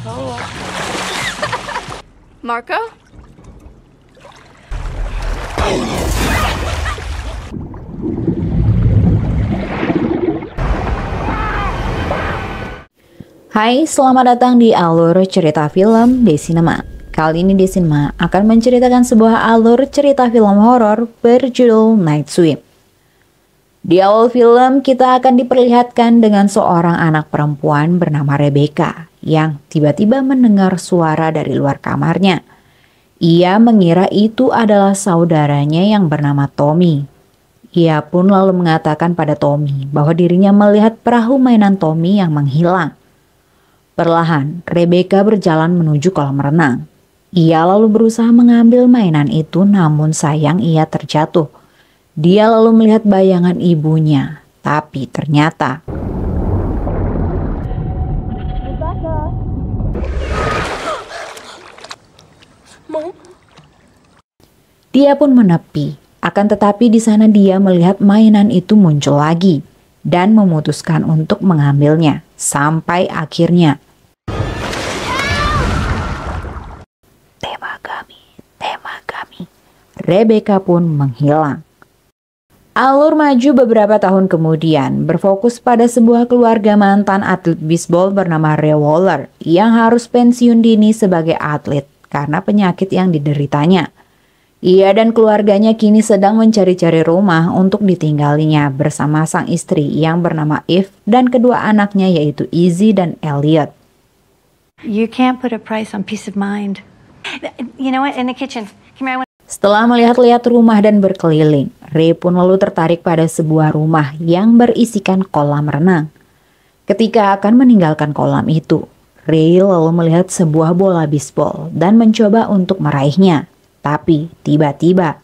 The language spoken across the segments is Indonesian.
Oh. Marco? Hai, selamat datang di alur cerita film Desinema. Kali ini Desinema akan menceritakan sebuah alur cerita film horor berjudul Night Swim. Di awal film kita akan diperlihatkan dengan seorang anak perempuan bernama Rebecca yang tiba-tiba mendengar suara dari luar kamarnya. Ia mengira itu adalah saudaranya yang bernama Tommy. Ia pun lalu mengatakan pada Tommy bahwa dirinya melihat perahu mainan Tommy yang menghilang. Perlahan, Rebecca berjalan menuju kolam renang. Ia lalu berusaha mengambil mainan itu, namun sayang ia terjatuh. Dia lalu melihat bayangan ibunya, tapi ternyata dia pun menepi. Akan tetapi di sana dia melihat mainan itu muncul lagi dan memutuskan untuk mengambilnya sampai akhirnya tema kami. Rebecca pun menghilang. Alur maju beberapa tahun kemudian berfokus pada sebuah keluarga mantan atlet bisbol bernama Ray Waller yang harus pensiun dini sebagai atlet karena penyakit yang dideritanya. Ia dan keluarganya kini sedang mencari-cari rumah untuk ditinggalinya bersama sang istri yang bernama Eve dan kedua anaknya yaitu Izzy dan Elliot. You can't put a price on peace of mind. You know what? In the kitchen. Come here. Setelah melihat-lihat rumah dan berkeliling, Ray pun lalu tertarik pada sebuah rumah yang berisikan kolam renang. Ketika akan meninggalkan kolam itu, Ray lalu melihat sebuah bola bisbol dan mencoba untuk meraihnya. Tapi tiba-tiba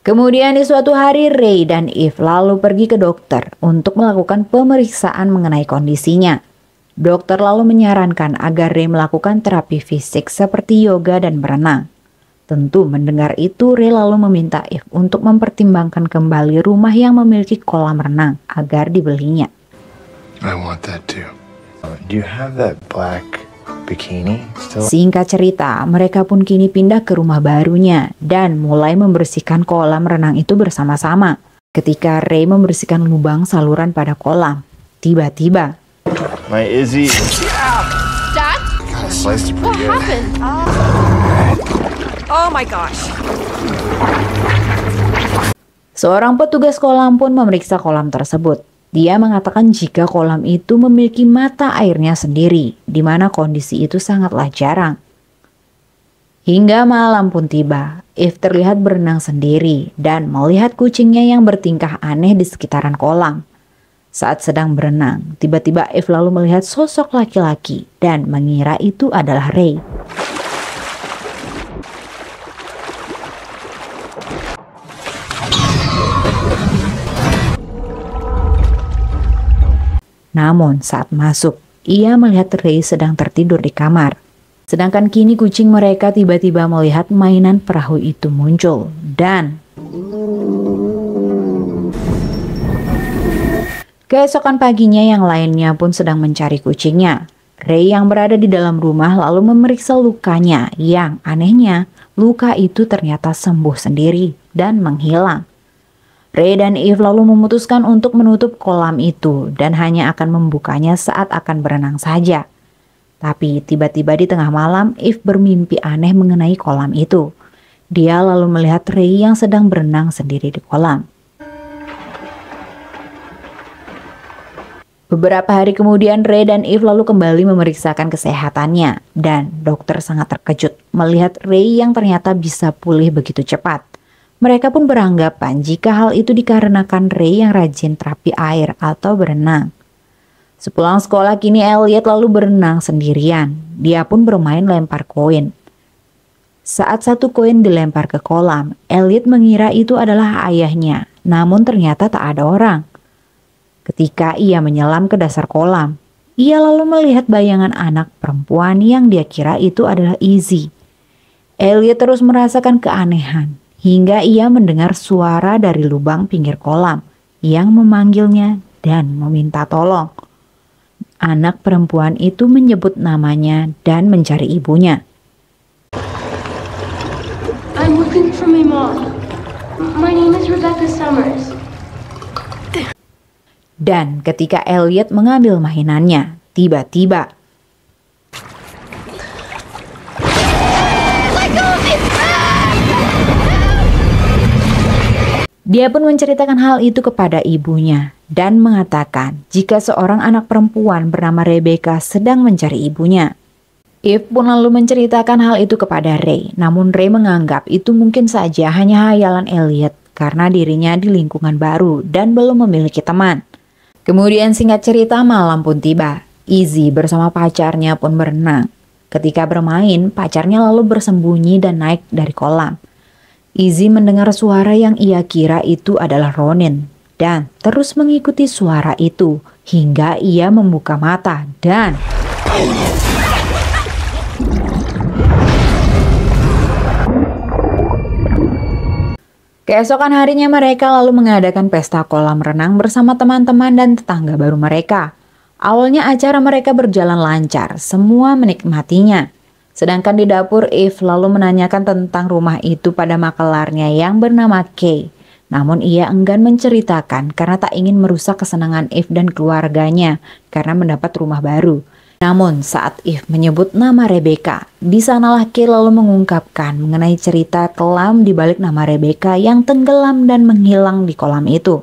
kemudian di suatu hari Ray dan Eve lalu pergi ke dokter untuk melakukan pemeriksaan mengenai kondisinya. Dokter lalu menyarankan agar Ray melakukan terapi fisik seperti yoga dan berenang. Tentu mendengar itu Ray lalu meminta Eve untuk mempertimbangkan kembali rumah yang memiliki kolam renang agar dibelinya. I want that too. Do you have that black bikini still? Singkat cerita, mereka pun kini pindah ke rumah barunya dan mulai membersihkan kolam renang itu bersama-sama. Ketika Ray membersihkan lubang saluran pada kolam, tiba-tiba My Izzy. Dad? Sliced it What pretty good. happened? Oh my gosh. seorang petugas kolam pun memeriksa kolam tersebut. Dia mengatakan jika kolam itu memiliki mata airnya sendiri, di mana kondisi itu sangatlah jarang. Hingga malam pun tiba, Eve terlihat berenang sendiri dan melihat kucingnya yang bertingkah aneh di sekitaran kolam. Saat sedang berenang, tiba-tiba Eve lalu melihat sosok laki-laki dan mengira itu adalah Ray. Namun saat masuk, ia melihat Ray sedang tertidur di kamar. Sedangkan kini kucing mereka tiba-tiba melihat mainan perahu itu muncul dan keesokan paginya yang lainnya pun sedang mencari kucingnya. Ray yang berada di dalam rumah lalu memeriksa lukanya yang anehnya luka itu ternyata sembuh sendiri dan menghilang. Ray dan Eve lalu memutuskan untuk menutup kolam itu dan hanya akan membukanya saat akan berenang saja. Tapi tiba-tiba di tengah malam Eve bermimpi aneh mengenai kolam itu. Dia lalu melihat Ray yang sedang berenang sendiri di kolam. Beberapa hari kemudian Ray dan Eve lalu kembali memeriksakan kesehatannya dan dokter sangat terkejut melihat Ray yang ternyata bisa pulih begitu cepat. Mereka pun beranggapan jika hal itu dikarenakan Ray yang rajin terapi air atau berenang. Sepulang sekolah kini Elliot lalu berenang sendirian. Dia pun bermain lempar koin. Saat satu koin dilempar ke kolam, Elliot mengira itu adalah ayahnya, namun ternyata tak ada orang. Ketika ia menyelam ke dasar kolam, ia lalu melihat bayangan anak perempuan yang dia kira itu adalah Izzy. Elliot terus merasakan keanehan hingga ia mendengar suara dari lubang pinggir kolam yang memanggilnya dan meminta tolong. Anak perempuan itu menyebut namanya dan mencari ibunya. I'm looking for my mom. My name is Rebecca Summers. Dan ketika Elliot mengambil mainannya, tiba-tiba dia pun menceritakan hal itu kepada ibunya dan mengatakan jika seorang anak perempuan bernama Rebecca sedang mencari ibunya. Eve pun lalu menceritakan hal itu kepada Ray, namun Ray menganggap itu mungkin saja hanya hayalan Elliot karena dirinya di lingkungan baru dan belum memiliki teman. Kemudian singkat cerita malam pun tiba. Izzy bersama pacarnya pun berenang. Ketika bermain, pacarnya lalu bersembunyi dan naik dari kolam. Izzy mendengar suara yang ia kira itu adalah Ronin dan terus mengikuti suara itu hingga ia membuka mata dan keesokan harinya mereka lalu mengadakan pesta kolam renang bersama teman-teman dan tetangga baru mereka. Awalnya acara mereka berjalan lancar, semua menikmatinya. Sedangkan di dapur, Eve lalu menanyakan tentang rumah itu pada makelarnya yang bernama Kay. Namun ia enggan menceritakan karena tak ingin merusak kesenangan Eve dan keluarganya karena mendapat rumah baru. Namun saat Eve menyebut nama Rebecca, di sanalah Kay lalu mengungkapkan mengenai cerita kelam di balik nama Rebecca yang tenggelam dan menghilang di kolam itu.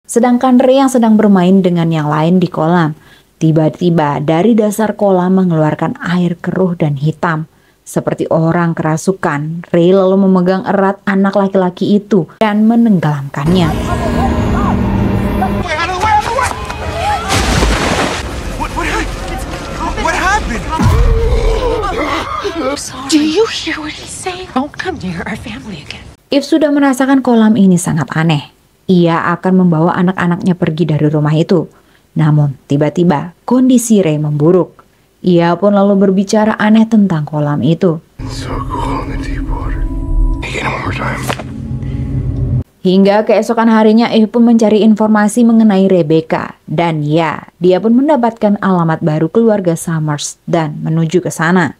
Sedangkan Ray yang sedang bermain dengan yang lain di kolam, tiba-tiba dari dasar kolam mengeluarkan air keruh dan hitam. Seperti orang kerasukan, Ray lalu memegang erat anak laki-laki itu dan menenggelamkannya. What happened? Do you hear what he's saying? Don't come near our family again. Eve sudah merasakan kolam ini sangat aneh. Ia akan membawa anak-anaknya pergi dari rumah itu. Namun tiba-tiba kondisi Ray memburuk. Ia pun lalu berbicara aneh tentang kolam itu. So cool in the deep water. Again, one more time. Hingga keesokan harinya Eve pun mencari informasi mengenai Rebecca. Dan ya, dia pun mendapatkan alamat baru keluarga Summers dan menuju ke sana.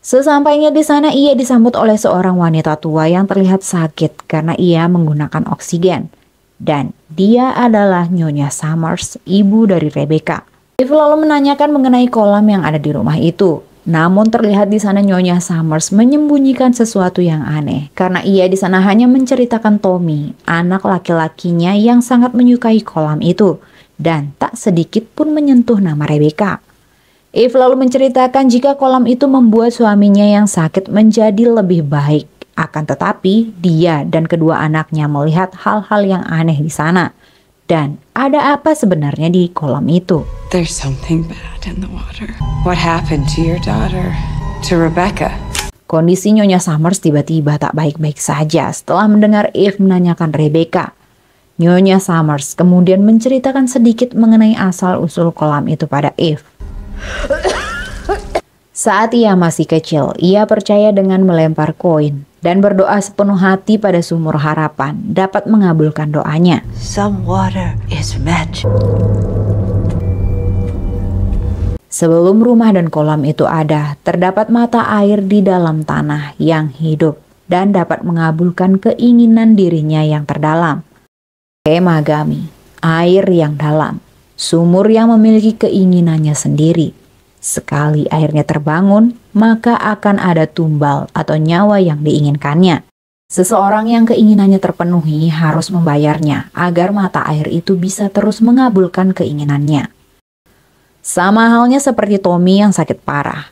Sesampainya di sana ia disambut oleh seorang wanita tua yang terlihat sakit karena ia menggunakan oksigen. Dan dia adalah Nyonya Summers, ibu dari Rebecca. Eve lalu menanyakan mengenai kolam yang ada di rumah itu. Namun terlihat di sana Nyonya Summers menyembunyikan sesuatu yang aneh karena ia di sana hanya menceritakan Tommy, anak laki-lakinya yang sangat menyukai kolam itu dan tak sedikit pun menyentuh nama Rebecca. Eve lalu menceritakan jika kolam itu membuat suaminya yang sakit menjadi lebih baik. Akan tetapi dia dan kedua anaknya melihat hal-hal yang aneh di sana. Dan ada apa sebenarnya di kolam itu? There's something bad in the water. What happened to your daughter? To Rebecca? Kondisi Nyonya Summers tiba-tiba tak baik-baik saja setelah mendengar Eve menanyakan Rebecca. Nyonya Summers kemudian menceritakan sedikit mengenai asal-usul kolam itu pada Eve. Saat ia masih kecil, ia percaya dengan melempar koin dan berdoa sepenuh hati pada sumur harapan dapat mengabulkan doanya. Some water is magic. Sebelum rumah dan kolam itu ada, terdapat mata air di dalam tanah yang hidup dan dapat mengabulkan keinginan dirinya yang terdalam. Kemagami, air yang dalam, sumur yang memiliki keinginannya sendiri. Sekali airnya terbangun, maka akan ada tumbal atau nyawa yang diinginkannya. Seseorang yang keinginannya terpenuhi harus membayarnya agar mata air itu bisa terus mengabulkan keinginannya. Sama halnya seperti Tommy yang sakit parah.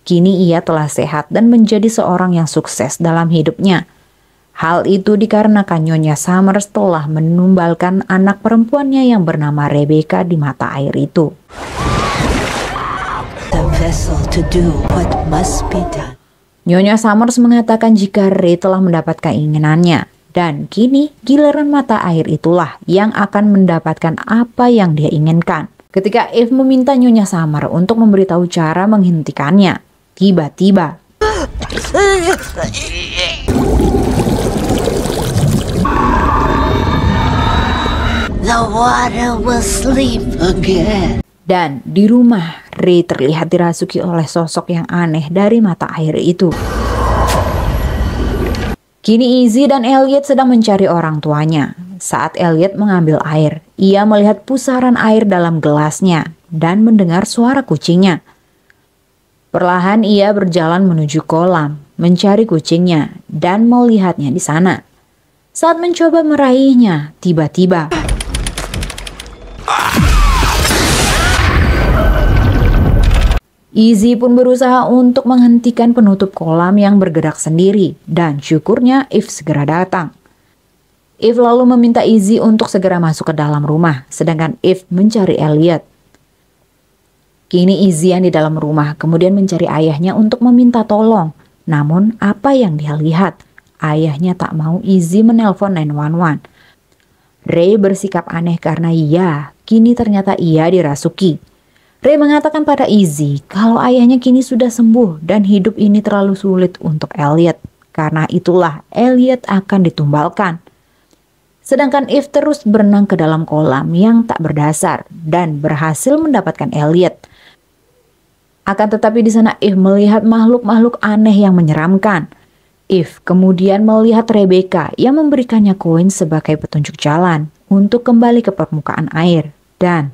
Kini ia telah sehat dan menjadi seorang yang sukses dalam hidupnya. Hal itu dikarenakan Nyonya Summers telah menumbalkan anak perempuannya yang bernama Rebecca di mata air itu. Nyonya Summers mengatakan jika Ray telah mendapat keinginannya dan kini giliran mata air itulah yang akan mendapatkan apa yang dia inginkan. Ketika Eve meminta Nyonya Summers untuk memberitahu cara menghentikannya, tiba-tiba water will sleep again. Dan di rumah, Ray terlihat dirasuki oleh sosok yang aneh dari mata air itu. Kini Izzy dan Elliot sedang mencari orang tuanya. Saat Elliot mengambil air, ia melihat pusaran air dalam gelasnya dan mendengar suara kucingnya. Perlahan ia berjalan menuju kolam, mencari kucingnya dan melihatnya di sana. Saat mencoba meraihnya, tiba-tiba Izzy pun berusaha untuk menghentikan penutup kolam yang bergerak sendiri dan syukurnya Eve segera datang. Eve lalu meminta Izzy untuk segera masuk ke dalam rumah, sedangkan Eve mencari Elliot. Kini Izzy yang di dalam rumah kemudian mencari ayahnya untuk meminta tolong. Namun apa yang dia lihat? Ayahnya tak mau Izzy menelpon 911. Ray bersikap aneh karena kini ternyata ia dirasuki. Ray mengatakan pada Izzy kalau ayahnya kini sudah sembuh dan hidup ini terlalu sulit untuk Elliot. Karena itulah Elliot akan ditumbalkan. Sedangkan Eve terus berenang ke dalam kolam yang tak berdasar dan berhasil mendapatkan Elliot. Akan tetapi di sana Eve melihat makhluk-makhluk aneh yang menyeramkan. Eve kemudian melihat Rebecca yang memberikannya koin sebagai petunjuk jalan untuk kembali ke permukaan air dan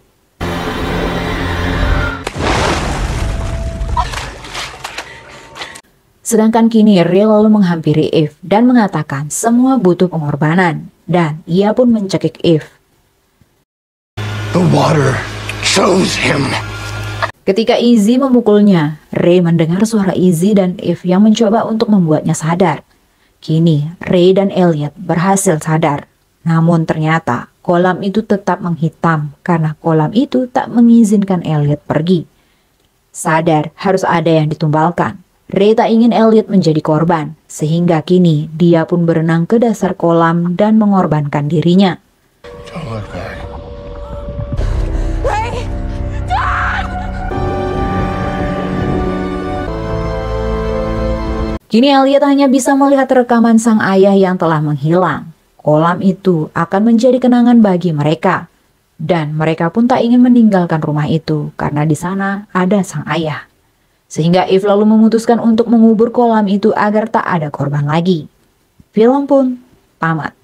sedangkan kini Ray lalu menghampiri Eve dan mengatakan semua butuh pengorbanan dan ia pun mencekik Eve. The water chose him. Ketika Izzy memukulnya, Ray mendengar suara Izzy dan Eve yang mencoba untuk membuatnya sadar. Kini Ray dan Elliot berhasil sadar. Namun ternyata kolam itu tetap menghitam karena kolam itu tak mengizinkan Elliot pergi. Sadar harus ada yang ditumbalkan. Ray tak ingin Elliot menjadi korban, sehingga kini dia pun berenang ke dasar kolam dan mengorbankan dirinya. Don't look back. Kini Elliot hanya bisa melihat rekaman sang ayah yang telah menghilang. Kolam itu akan menjadi kenangan bagi mereka. Dan mereka pun tak ingin meninggalkan rumah itu karena di sana ada sang ayah. Sehingga Eve lalu memutuskan untuk mengubur kolam itu agar tak ada korban lagi. Film pun tamat.